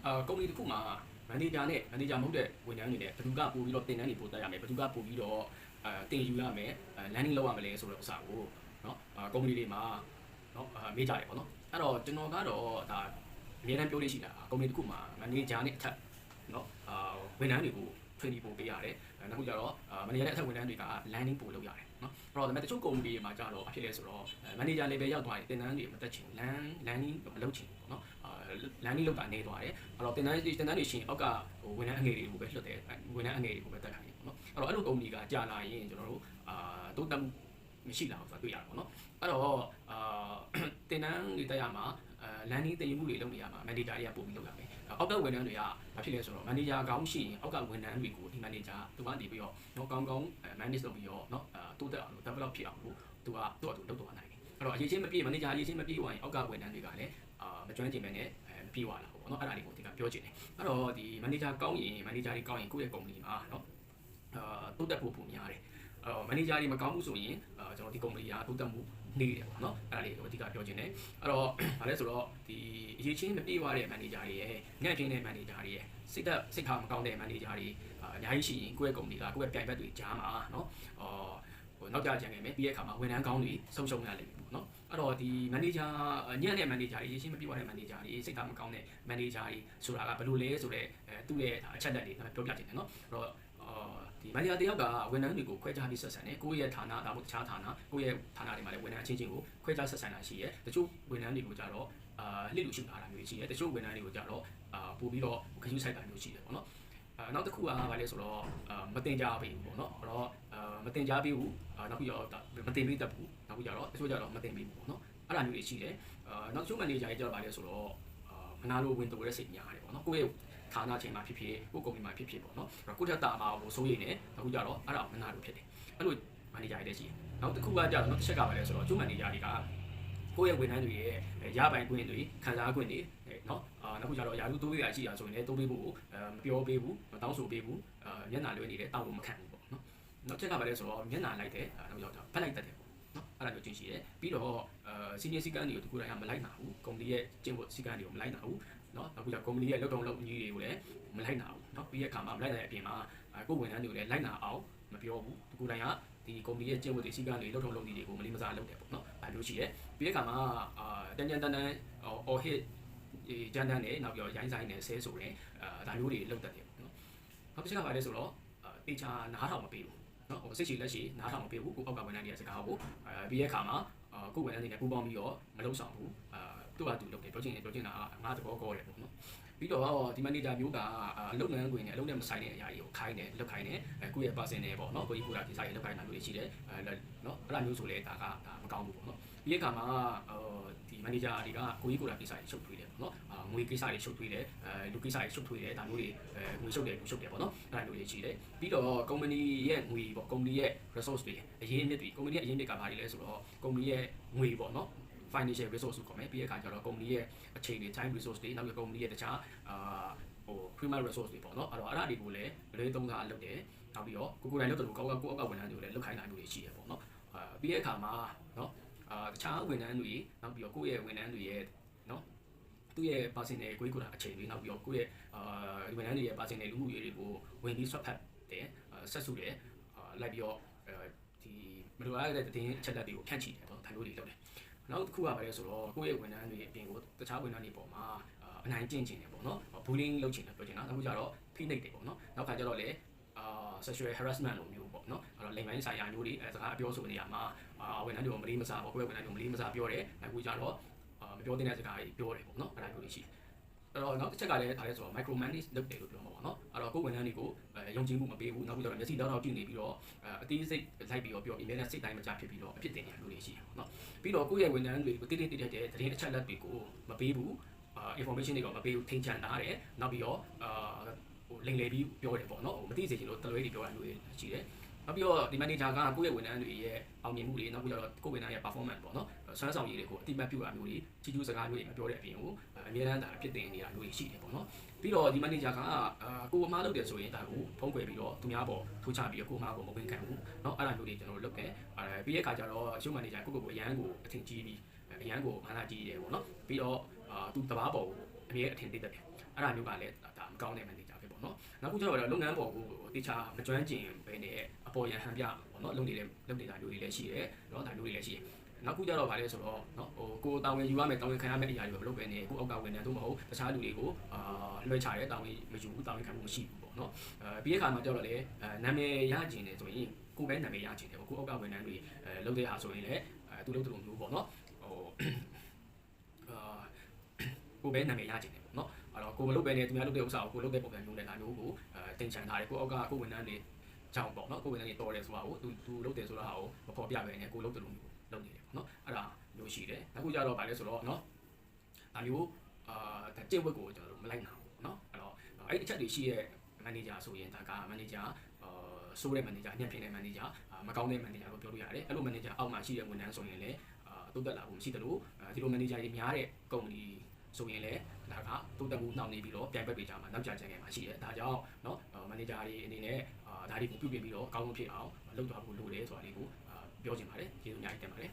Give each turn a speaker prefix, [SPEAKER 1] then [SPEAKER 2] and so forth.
[SPEAKER 1] ကုမ္ပဏီတစ်ခုမှာမန်နေဂျာနဲ့မန်နေဂျာမဟုတ်တဲ့ဝန်ထမ်းတွေနဲ့ဘယ်သူကပို့ပြီးတော့တင်တန်းတွေပို့တတ်ရမယ်ဘယ်သူကပို့ပြီးတော့တင်ယူရမယ်landing လုပ်ရမယ်လဲဆိုတဲ့ဥစ္စာကိုเนาะကုမ္ပဏီတွေမှာเนาะမေးကြတယ်ပေါ့နော်အဲ့တော့ကျွန်တော်ကတော့ဒါအများအားပြောလို့ရှိတာကုမ္ပဏီတစ်ခုမှာမန်နေဂျာနဲ့အထက်เนาะဝန်ထမ်းတွေကို training ပို့ပေးရတယ်နောက်ခုကျတော့မန်နေဂျာနဲ့အထက်ဝန်ထမ်းတွေက landing ပို့လုပ်ရတယ်เนาะအဲ့တော့ဒါပေမဲ့တချို့ကုမ္ပဏီတွေမှာကျတော့အဖြစ်လဲဆိုတော့မန်နေဂျာ level ရောက်သွားရင်တင်တန်းတွေမတက်ချင် landing မလုပ်ချင်ပေါ့နော် landing လောက်တာနေသွားတယ်အဲ့တော့တင်တန်းတွေရှင်အောက်ကဝန်ထမ်းအငယ်တွေကိုပဲလွှတ်တယ်ဝန်ထမ်းအငယ်တွေကိုပဲတက်ခိုင်းတယ်ပေါ့နော်အဲ့တော့အဲ့လိုကုမ္ပဏီကကြာလာရင်ကျွန်တော်တို့တိုးတက်မှုမရှိလာဘူးဆိုတာတွေ့ရတာပေါ့နော်အဲ့တော့တင်တန်းတွေတက်ရမှာlanding တင်ယူမှုတွေလုပ်နေရမှာ manager တွေကပို့ပြီးလုပ်ရမယ်အောက်ကဝန်ထမ်းတွေကဘာဖြစ်လဲဆိုတော့ manager ကောင်းရှိရင်အောက်ကဝန်ထမ်းတွေကိုဒီ manager သူကနေပြီးတော့တော့ကောင်းကောင်း manage လုပ်ပြီးတော့เนาะတိုးတက်အောင် develop ဖြစ်အောင်လို့သူကလုပ်တော့နိုင်တယ်အဲ့တော့အရေးချင်းမပြေ manager အရေးချင်းမပြေဝင်အောက်ကဝန်ထမ်းတွေကလည်းမကျွမ်းကျင်ပဲနဲ့မပြေသွားလာဘူးပေါ့နော်အဲ့ဒါတွေကိုဒီကပြောချင်တယ်အဲ့တော့ဒီ manager ကောင်းရင် manager တွေကောင်းရင်ကိုယ့်ရဲ့ company မှာเนาะတိုးတက်ဖို့ပုံများတယ်manager တွေမကောင်းဘူးဆိုရင်ကျွန်တော်ဒီ company ကတိုးတက်မှုနေတယ်ပေါ့နော်အဲ့ဒါလေးကိုအဓိကပြောချင်တယ်အဲ့တော့ဗာလဲဆိုတော့ဒီအရေးချင်းမပြေသွားတဲ့ manager တွေရဲ့ညံ့ပြင်းတဲ့ manager တွေရဲ့စိတ်ထားမကောင်းတဲ့ manager တွေအများကြီးရှိရင်ကိုယ့်ရဲ့ company ကကိုယ့်ရဲ့ပြိုင်ဘက်တွေကြားမှာเนาะနောက်ကြကြံခဲ့မယ်ပြီးတဲ့အခါမှာဝန်ထမ်းကောင်းတွေဆုံးရှုံးရလိမ့်မယ်ပေါ့နော်အဲ့တော့ဒီ manager ညံ့တဲ့ manager တွေရေးချင်းမပြေသွားတဲ့ manager တွေစိတ်ထားမကောင်းတဲ့ manager တွေဆိုတာကဘယ်လိုလဲဆိုတော့သူ့ရဲ့အချက်လက်တွေပြောပြချင်တယ်เนาะအဲ့တော့ဒီ manager တယောက်ကဝန်ထမ်းတွေကိုခွဲခြားပြီးဆက်ဆံတယ်ကိုယ့်ရဲ့ဌာနဒါမှမဟုတ်တခြားဌာနကိုယ့်ရဲ့ဌာနတွေမှာလည်းဝန်ထမ်းအချင်းချင်းကိုခွဲခြားဆက်ဆံတာရှိရဲတချို့ဝန်ထမ်းတွေကိုကြတော့လှစ်လို့ရှိတာမျိုးရှိရဲတချို့ဝန်ထမ်းတွေကိုကြတော့ပို့ပြီးတော့ခရူးဆိုင်တာမျိုးရှိတယ်ပေါ့နော်နောက်တစ်ခုကဘာလဲဆိုတော့မတင်ကြပေးဘူးပေါ့နော်အဲ့တော့မတင်ကြပေးဘူးနောက်ပြီးတော့မတင်ပေးတတ်ဘူးနောက်ပြီးတော့တချို့ကြတော့မတင်ပေးဘူးပေါ့နော်အဲ့ဒါမျိုးတွေရှိတယ်နောက်ချို့ manager တွေကြတော့ဘာလဲဆိုတော့မနာလိုဝင်တိုးတဲ့စိတ်များတယ်ပေါ့နော်ကိုယ့်ရဲ့ဌာနချိန်မှာဖြစ်ဖြစ်ကိုယ့်ကုမ္ပဏီမှာဖြစ်ဖြစ်ပေါ့နော်ကိုယ့်ထက်တာမှာကိုစိုးရိမ်နေအခုကြတော့အဲ့ဒါမနာလိုဖြစ်တယ်အဲ့လို manager တွေလည်းရှိတယ်နောက်တစ်ခုကကြတော့နောက်တစ်ချက်ကဘာလဲဆိုတော့ချို့ manager တွေကကိုယ့်ရဲ့ဝန်ထမ်းတွေရဲ့ရပိုင်ခွင့်တွေခံစားခွင့်တွေเนาะနောက်ခုကျတော့ယာရုတိုးပေးရရှိတာဆိုရင်လည်းတိုးပေးဖို့မပြောပေးဘူးမတောင်းဆိုပေးဘူးမျက်နှာလွှဲနေတယ်တောင်းလို့မခံဘူးပေါ့เนาะနောက်ချက်ကဘာလဲဆိုတော့မျက်နှာလိုက်တယ်နောက်ကျတော့ဖက်လိုက်တတ်တယ်ပေါ့เนาะအဲ့ဒါမျိုးကျင့်ရှိတယ်ပြီးတော့senior စီကန်းတွေကိုတကူတိုင်းကမလိုက်နိုင်ဘူးကုမ္ပဏီရဲ့ကျင့်ဝတ်စီကန်းတွေကိုမလိုက်နိုင်ဘူးเนาะနောက်ပြီးတော့ကုမ္ပဏီရဲ့လုပ်တော်လုပ်ကြီးတွေကိုလည်းမလိုက်နိုင်ဘူးเนาะပြီးတဲ့အခါမှာမလိုက်နိုင်တဲ့အပြင်မှာကိုယ်ဝန်ထမ်းတွေကိုလည်းလိုက်နိုင်အောင်မပြောဘူးတကူတိုင်းကဒီကုမ္ပဏီရဲ့ကျင့်ဝတ်တွေစီကန်းတွေလုပ်တော်လုပ်ကြီးတွေကိုမလေးမစားလုပ်တယ်ပေါ့เนาะဒါမျိုးရှိတယ်ပြီးတဲ့အခါမှာတန်းတန်းor hit ဂျန်တန်းနဲ့နောက်ပြီးတော့ရိုင်းဆိုင်နဲ့ဆဲဆိုတယ်ဒါမျိုးတွေလုပ်တတ်တယ်ပေါ့နော်နောက်တစ်ချက်ကဘာလဲဆိုတော့တေချာနားထောင်မပေးဘူးနော်ဟိုစိတ်ရှိလက်ရှိနားထောင်မပေးဘူးကိုအောက်ကဝန်ထမ်းတွေရဲ့စကားကိုပြီးတဲ့အခါမှာကိုဝန်ထမ်းတွေနဲ့ပူးပေါင်းပြီးတော့မလုံဆောင်ဘူးသူ့ဟာသူလုပ်တယ်ပြောချင်တာငါသဘောကောတယ်ပေါ့နော်ပြီးတော့ဒီ manager မျိုးကအလုပ်ငန်းခွင်နဲ့အလုပ်နဲ့မဆိုင်တဲ့အရာတွေကိုခိုင်းတယ်လုပ်ခိုင်းတယ်ကိုယ့်ရဲ့ person နဲ့ပေါ့နော်ကိုကြီးကိုယ်တာဒီစားရေးလုပ်ခိုင်းတာမျိုးတွေရှိတယ်နော်အဲ့ဒါမျိုးဆိုလဲဒါမကောင်းဘူးပေါ့နော်ပြီးတဲ့အခါမှာဒီ manager တွေကကိုကြီးကိုယ်တာဒီစားရေးချုပ်ထွေးတယ်ပေါ့နော်ငွေကိစ္စတွေချုပ်ထွေးတယ်လူကိစ္စတွေချုပ်ထွေးတယ်ဒါမျိုးတွေငွေချုပ်တယ်လူချုပ်တယ်ပေါ့နော်အဲ့ဒါမျိုးတွေရှိတယ်ပြီးတော့ company ရဲ့ငွေပေါ့ company ရဲ့ resource တွေအရင်းအမြစ်တွေ company ရဲ့အရင်းအမြစ်ကဘာတွေလဲဆိုတော့ company ရဲ့ငွေပေါ့နော်financial resource ကိုခေါ်မယ်ပြီးတဲ့အခါကျတော့ company ရဲ့အချိန်တွေ time resource တွေနောက်ပြီး company ရဲ့တခြားhuman resource တွေပေါ့နော်အဲ့တော့အဲ့ဒါတွေကိုလည်းလွဲသုံးစားလုပ်တယ်နောက်ပြီးတော့ကိုယ်တိုင်လုပ်တယ်လို့ကောက်ကိုအောက်ကဝန်ထမ်းတွေကိုလည်းလုပ်ခိုင်းတာမျိုးတွေရှိတယ်ပေါ့နော်ပြီးတဲ့အခါမှာနော်တခြားဝန်ထမ်းတွေနောက်ပြီးတော့ကိုယ့်ရဲ့ဝန်ထမ်းတွေရဲ့နော်သူ့ရဲ့ personal ကိုယ်အချိန်တွေနောက်ပြီးတော့ကိုယ့်ရဲ့ဒီဝန်ထမ်းတွေရဲ့ personal လူမှုရေးတွေကိုဝင်ပြီးဆွတ်ဖတ်တယ်ဆက်စုတယ်လိုက်ပြီးတော့ဒီမလိုအပ်တဲ့တင်အချက်လက်တွေကိုဖြန့်ချိတယ်ပေါ့ဒါမျိုးတွေလုပ်တယ်နောက်တစ်ခုကဘာလဲဆိုတော့ကိုယ့်ရဲ့ဝန်ထမ်းတွေအပြင်ကိုတခြားဝန်ထမ်းတွေပေါ်မှာအနိုင်ကျင့်ခြင်းတယ်ပေါ့နော် bullying လုပ်ခြင်းတယ်ပြောချင်တာအခုကျတော့ဖိနှိပ်တယ်ပေါ့နော်နောက်ခါကျတော့လေsexual harassment လိုမျိုးပေါ့နော်အဲ့တော့လိင်ပိုင်းဆိုင်ရာမျိုးတွေစကားပြောဆိုနေရမှာဝန်ထမ်းတွေကိုမလေးမစားပေါ့ကိုယ့်ရဲ့ဝန်ထမ်းတွေကိုမလေးမစားပြောတယ်အခုကျတော့မပြောတဲ့စကားတွေပြောတယ်ပေါ့နော်အဲ့ဒါမျိုးတွေရှိတယ်အဲ့တော့နောက်တစ်ချက်ကလည်းဒါလဲဆိုတော့ micro manage လုပ်တယ်လို့ပြောမှာပေါ့နော်အဲ့တော့ကိုယ်ဝန်ထမ်းတွေကိုယုံကြည်မှုမပေးဘူးနောက်ပြီးတော့မျက်စိတောက်ကြည့်နေပြီးတော့အသေးစိတ်လိုက်ပြီးတော့ပြောပြီးလည်းစိတ်တိုင်းမကြဖြစ်ပြီးတော့အဖြစ်တင်နေလို့ရှိတယ်ပေါ့နော်ပြီးတော့ကိုယ့်ရဲ့ဝန်ထမ်းတွေကိုတိတိကျကျတဲ့သတင်းအချက်အလက်တွေကိုမပေးဘူးinformation တွေကမပေးဘူးထိန်ချန်လာတယ်နောက်ပြီးတော့လိမ်လည်ပြီးပြောတယ်ပေါ့နော်မသိစေချင်လို့တလွဲတွေပြောတာမျိုးရှိတယ်နောက်ပြီးတော့ဒီ manager ကကိုယ့်ရဲ့ဝန်ထမ်းတွေရဲ့အောင်မြင်မှုတွေနောက်ပြီးတော့ကိုယ့်ဝန်ထမ်းရဲ့ performance ပေါ့နော်စွမ်းဆောင်ရည်တွေကိုအတိအမှတ်ပြုတာမျိုးတွေကြီးကျူးစကားမျိုးတွေမပြောတဲ့အပြင်ကိုအများအားဒါဖြစ်တင်နေတာမျိုးတွေရှိတယ်ပေါ့နော်ပြီးတော့ဒီ manager ကကိုယ်အမှားလုပ်တယ်ဆိုရင်ဒါကိုဖုံးကွယ်ပြီးတော့သူများပေါ်ထိုးချပြီးတော့ကိုယ်အမှားကိုမဝင်ခံဘူးเนาะအဲ့ဒါမျိုးတွေကျွန်တော်တို့လုပ်တယ်ပြီးတဲ့အခါကျတော့ show manager ကိုအရန်ကိုအထင်ကြီးပြီးအရန်ကိုမာနာကြီးတယ်ပေါ့နော်ပြီးတော့သူတဘာပေါ်ကိုအမြဲအထင်သေးတယ် အဲ့ဒါမျိုးကလည်းဒါမကောင်းတဲ့ manager ပဲပေါ့နော်နောက်ခုကျတော့လုပ်ငန်းပေါ်ကိုတေချာမကျွမ်းကျင်ပဲနဲ့အပေါ်ရန်ဟန်ပြပေါ့နော်လုပ်နေတာမျိုးတွေလည်းရှိတယ်เนาะဒါမျိုးတွေလည်းရှိတယ်နောက်ခုကျတော့ဗာလဲဆိုတော့เนาะဟိုကိုတာဝန်ယူရမယ်တာဝန်ခံရမယ်အရာတွေမလုပ်ပဲနဲ့ကိုအောက်ကဝန်ထမ်းတို့မဟုတ်တခြားလူတွေကိုလွှဲချတယ်တာဝန်မယူဘူးတာဝန်ခံမှုမရှိဘူးပေါ့เนาะပြီးတဲ့အခါမှာကျတော့လေနာမည်ရကျင်တယ်ဆိုရင်ကိုပဲနာမည်ရကျင်တယ်ပေါ့ကိုအောက်ကဝန်ထမ်းတွေလုပ်တဲ့ဟာဆိုရင်လည်းသူလုပ်တယ်လို့မျိုးပေါ့เนาะဟိုကိုပဲနာမည်ရကျင်တယ်ပေါ့เนาะအဲ့တော့ကိုမလုပ်ပဲနဲ့သူများလုပ်တဲ့ဥစ္စာကိုကိုလုပ်တဲ့ပုံစံမျိုးနဲ့ဒါမျိုးကိုတင်ချန်ထားတယ်ကိုအောက်ကကိုဝန်ထမ်းတွေကြောင်ပေါ့เนาะကိုဝန်ထမ်းတွေတော်တယ်ဆိုတာကိုသူလုပ်တယ်ဆိုတာကိုမဖော်ပြပဲနဲ့ကိုလုပ်တယ်လို့မျိုးလုပ်နေတယ်ပေါ့เนาะအဲ့ဒါမျိုးရှိတယ်နောက်ခုကျတော့ဗာလဲဆိုတော့เนาะဒါမျိုးကျင့်ဝတ်ကိုကျွန်တော်တို့မလိုက်နိုင်ဘူးเนาะအဲ့တော့အဲ့ဒီအချက်တွေရှိရဲ့ manager ဆိုရင်ဒါက manager ဆိုးတဲ့ manager ညံ့ပြင်းတဲ့ manager မကောင်းတဲ့ manager လို့ပြောလို့ရတယ်အဲ့လို manager အောက်မှာရှိတဲ့ဝန်ထမ်းဆိုရင်လည်းတိုးတက်လာဖို့မရှိသလိုဒီလို manager တွေများတဲ့ကုမ္ပဏီဆိုရင်လည်းဒါကတိုးတက်မှုနှောင့်နှေးပြီးတော့ပြိုင်ဘက်တွေကြားမှာနောက်ကျကျငယ်မှာရှိတယ်ဒါကြောင့်เนาะ manager တွေအနေနဲ့ဒါတွေကိုပြုပြင်ပြီးတော့အကောင်းဆုံးဖြစ်အောင်လုပ်သွားဖို့လိုတယ်ဆိုတာလေးကိုပြောချင်ပါတယ်ကျေးဇူးအများကြီးတင်ပါတယ်